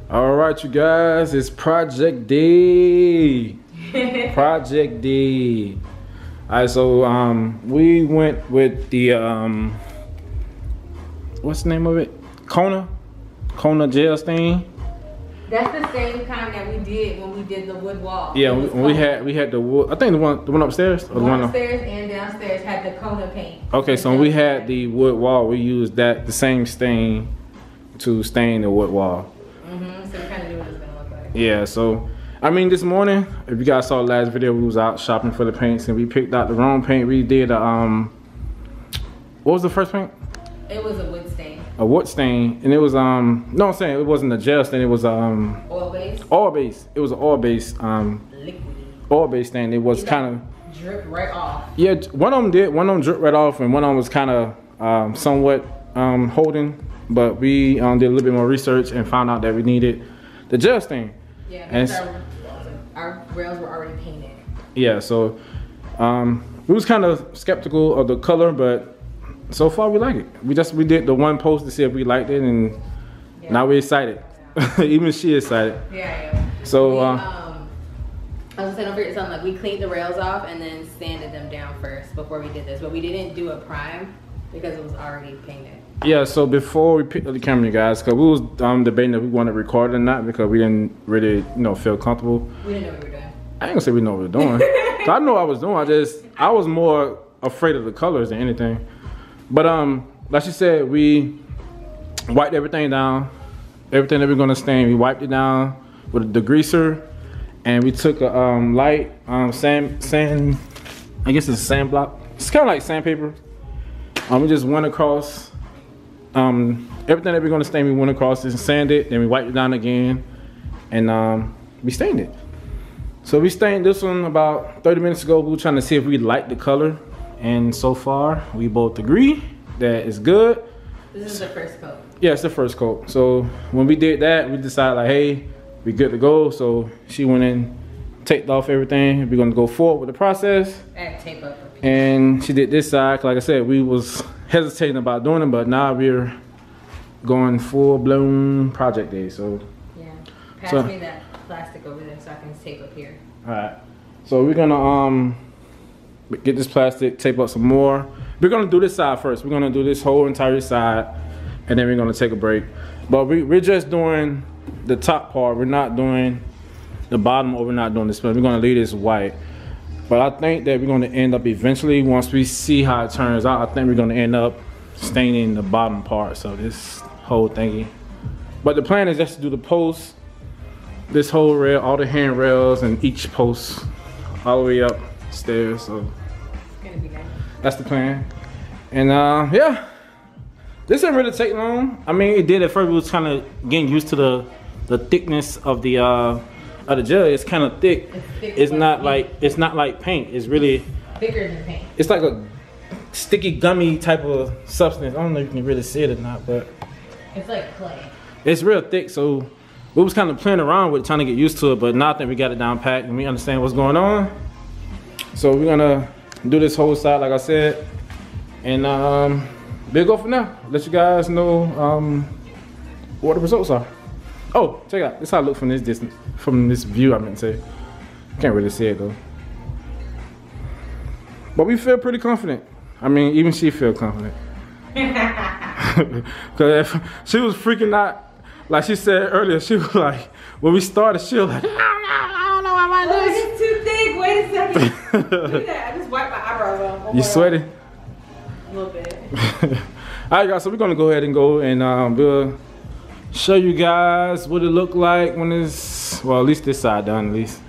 All right, you guys, it's Project D. Project D. All right, so we went with the what's the name of it? Kona gel stain. That's the same kind that we did when we did the wood wall. Yeah, we had the wood. I think the one upstairs. Or the one upstairs and downstairs had the Kona paint. Okay, so when we had the wood wall, we used the same stain to stain the wood wall. So we kind of knew what it was gonna look like. Yeah, so I mean, this morning, if you guys saw the last video, we was out shopping for the paints and we picked out the wrong paint. We did a what was the first paint? It was a wood stain. A wood stain, and it was no, I'm saying it wasn't a gel stain. It was oil base. Oil base. It was an oil base liquid. Oil base stain. It was kind of drip right off. Yeah, one of them did. One of them dripped right off, and one of them was kind of somewhat holding. But we did a little bit more research and found out that we needed the gel stain. Yeah, because our rails were already painted. Yeah, so we was kind of skeptical of the color, but so far we like it. We did the one post to see if we liked it, and now we're excited. Yeah. Even she excited. Yeah. So I was gonna say, don't forget something, like we cleaned the rails off and then sanded them down first before we did this, but we didn't do a prime because it was already painted. Yeah, so before we picked up the camera, you guys, because we was debating if we wanted to record it or not, because we didn't really, feel comfortable. We didn't know what we were doing. I ain't gonna say we know what we were doing. So I know what I was doing. I was more afraid of the colors than anything. But like she said, we wiped everything down. Everything that we're gonna stain, we wiped it down with the degreaser, and we took a light sand. I guess it's a sand block. It's kind of like sandpaper. We just went across everything that we're gonna stain. We went across it and sanded. Then we wiped it down again, and we stained it. So we stained this one about 30 minutes ago. We were trying to see if we liked the color, and so far we both agree that it's good. This is the first coat. Yeah, it's the first coat. So when we did that, we decided like, hey, we good to go. So she went in, taped off everything. We're gonna go forward with the process. And tape up. And she did this side. Like I said, we was hesitating about doing it, but now we're going full blown Project Day. So yeah, pass me that plastic over there so I can tape up here. All right. So we're gonna get this plastic, tape up some more. We're gonna do this side first. We're gonna do this whole entire side, and then we're gonna take a break. But we're just doing the top part. We're not doing the bottom, or we're not doing this. We're gonna leave this white. But I think that we're gonna end up eventually, once we see how it turns out, I think we're gonna end up staining the bottom part. So this whole thingy. But the plan is just to do the post, this whole rail, all the handrails, and each post all the way up stairs. So it's gonna be nice. That's the plan. And yeah, this didn't really take long. I mean, it did at first. We was kind of getting used to the thickness of the gel. It's kind of thick. It's not like paint. It's really thicker than paint. It's like a sticky gummy type of substance. I don't know if you can really see it or not, but it's like clay. It's real thick. So we was kind of playing around with it, trying to get used to it, but now I think we got it down pat and we understand what's going on. So we're gonna do this whole side, like I said, and we'll go from there. Let you guys know what the results are. Oh, check it out. This is how it looks from this distance, from this view. I meant to say, can't really see it though. But we feel pretty confident. I mean, even she feel confident. Cause if she was freaking out. Like she said earlier, she was like, when we started, she was like, I don't know why this. Oh, it's too thick. Wait a second. Do that. I just wiped my eyebrows off. You sweaty? A little bit. All right, guys. So we're gonna go ahead and go and we'll show you guys what it looked like when it's, well, at least this side done, at least.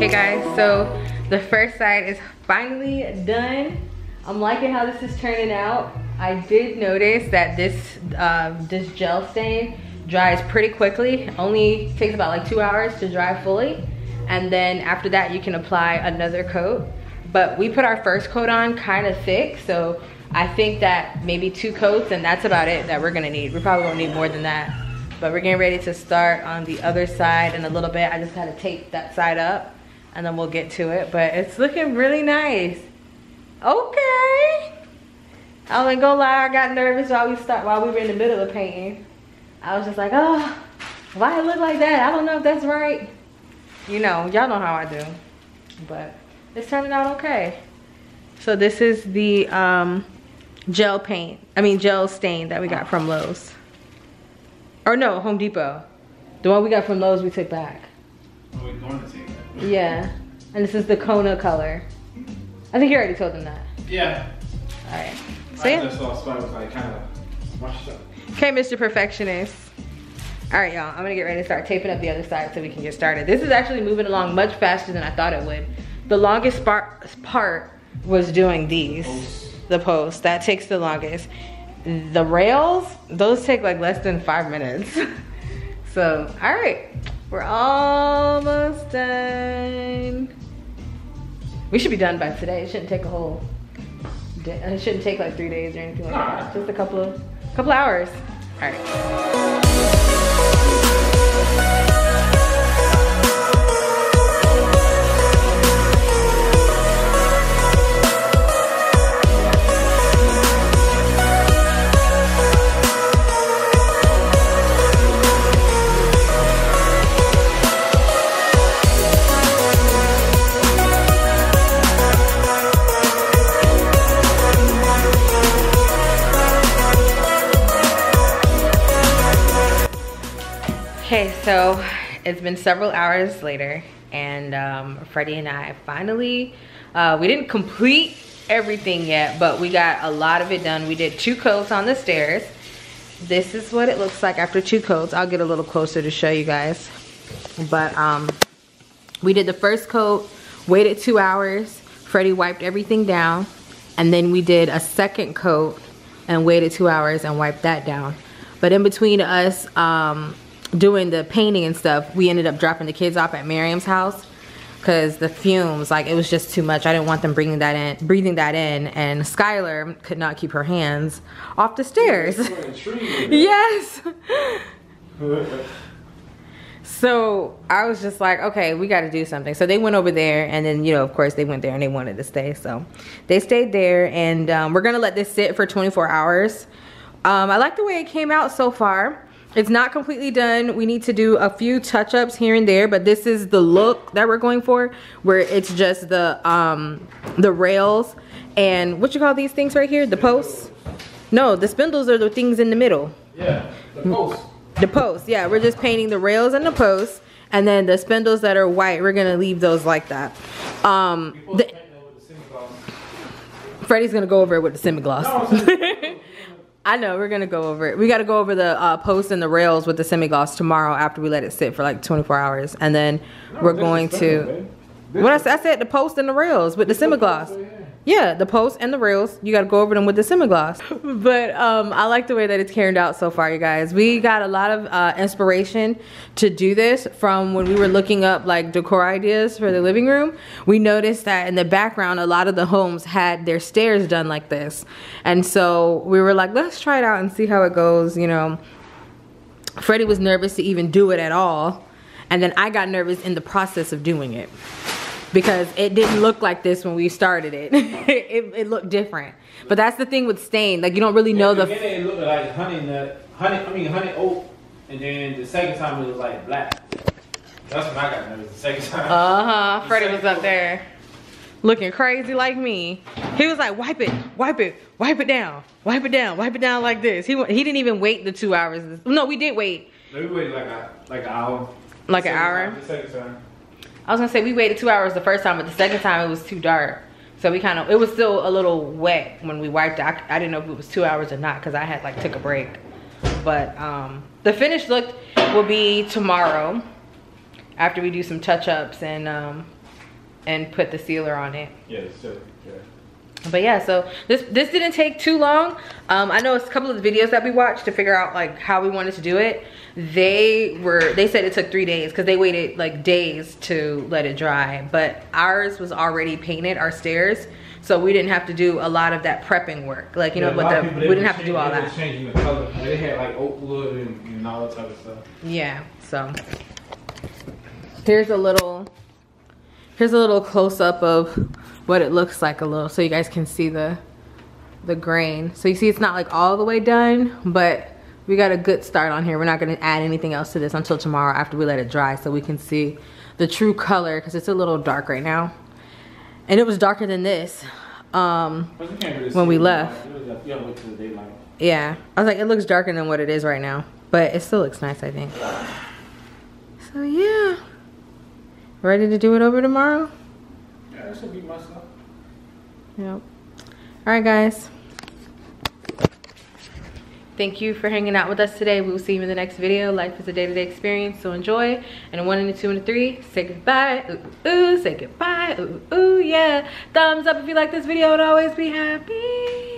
Okay guys, so the first side is finally done. I'm liking how this is turning out. I did notice that this gel stain dries pretty quickly. Only takes about like 2 hours to dry fully. And then after that you can apply another coat. But we put our first coat on kind of thick, so I think that maybe 2 coats and that's about it that we're gonna need. We probably won't need more than that. But we're getting ready to start on the other side in a little bit. I just gotta tape that side up and then we'll get to it. But it's looking really nice. Okay. I ain't gonna lie, I got nervous while we were in the middle of painting. I was just like, oh, why it look like that? I don't know if that's right. You know, y'all know how I do. But it's turning out okay. So this is the gel stain that we got from Lowe's. Or no, Home Depot. The one we got from Lowe's we took back. Oh, we're going to take that. Yeah. And this is the Kona color. I think you already told them that. Yeah. Alright. So yeah. I just saw a spot was like kind of washed up. Okay, Mr. Perfectionist. Alright, y'all. I'm gonna get ready to start taping up the other side so we can get started. This is actually moving along much faster than I thought it would. The longest part was doing these. The posts. That takes the longest. The rails, those take like less than 5 minutes. So, all right, we're almost done. We should be done by today. It shouldn't take a whole day. It shouldn't take like 3 days or anything like that. Just a couple of hours. All right. Okay, so it's been several hours later and Freddie and I finally, we didn't complete everything yet, but we got a lot of it done. We did 2 coats on the stairs. This is what it looks like after 2 coats. I'll get a little closer to show you guys. But we did the first coat, waited 2 hours. Freddie wiped everything down. And then we did a second coat and waited 2 hours and wiped that down. But in between us, doing the painting and stuff, we ended up dropping the kids off at Miriam's house because the fumes, like, it was just too much. I didn't want them breathing that in, and Skylar could not keep her hands off the stairs. Yes. So I was just like, okay, we got to do something. So they went over there, and then, you know, of course they went there and they wanted to stay, so they stayed there. And we're gonna let this sit for 24 hours. I like the way it came out so far. It's not completely done. We need to do a few touch-ups here and there, but this is the look that we're going for, where it's just the rails and what you call these things right here? The posts? No, the spindles are the things in the middle. Yeah, the posts. The posts, yeah. We're just painting the rails and the posts, and then the spindles that are white, we're gonna leave those like that. Freddie's gonna go over it with the semi-gloss. I know, we're gonna go over it. We gotta go over the posts and the rails with the semi-gloss tomorrow after we let it sit for like 24 hours. And then we're going to, what I said the posts and the rails with the semi-gloss. Yeah, the posts and the rails, you gotta go over them with the semi-gloss. But I like the way that it's carried out so far, you guys. We got a lot of inspiration to do this from when we were looking up like decor ideas for the living room. We noticed that in the background, a lot of the homes had their stairs done like this. And so we were like, let's try it out and see how it goes, you know. Freddie was nervous to even do it at all. And then I got nervous in the process of doing it, because it didn't look like this when we started it. It looked different. But that's the thing with stain. Like, you don't really know the... It looked like honey oat, and then the second time it was like black. That's when I got nervous, the second time. Freddie was up there looking crazy like me. He was like, wipe it down, wipe it down like this. He didn't even wait the 2 hours. No, we did wait. No, we waited like an hour. Like an hour? The second time. I was gonna say we waited 2 hours the first time, but the second time it was too dark. So we it was still a little wet when we wiped it. I didn't know if it was 2 hours or not, because I had like took a break. But the finished look will be tomorrow after we do some touch-ups and and put the sealer on it. Yeah, so, yeah. But yeah, so this didn't take too long. I know it's a couple of the videos that we watched to figure out like how we wanted to do it. They said it took 3 days because they waited like days to let it dry. But ours was already painted, our stairs, so we didn't have to do a lot of that prepping work. Like, you know, we didn't have to do all that. Changing the color. They had like oak wood and all that type of stuff. Yeah, so here's a little close up of what it looks like a little, so you guys can see the grain. So you see it's not like all the way done, but we got a good start on here. We're not gonna add anything else to this until tomorrow after we let it dry, so we can see the true color, because it's a little dark right now. And it was darker than this when we left. Yeah, I was like, it looks darker than what it is right now, but it still looks nice, I think. So yeah, ready to do it over tomorrow? Yeah, that should be my stuff. Yep. All right, guys. Thank you for hanging out with us today. We will see you in the next video. Life is a day-to-day experience, so enjoy. And a 1 and a 2 and a 3, say goodbye. Ooh, ooh, say goodbye. Ooh, ooh, yeah. Thumbs up if you like this video, and always be happy.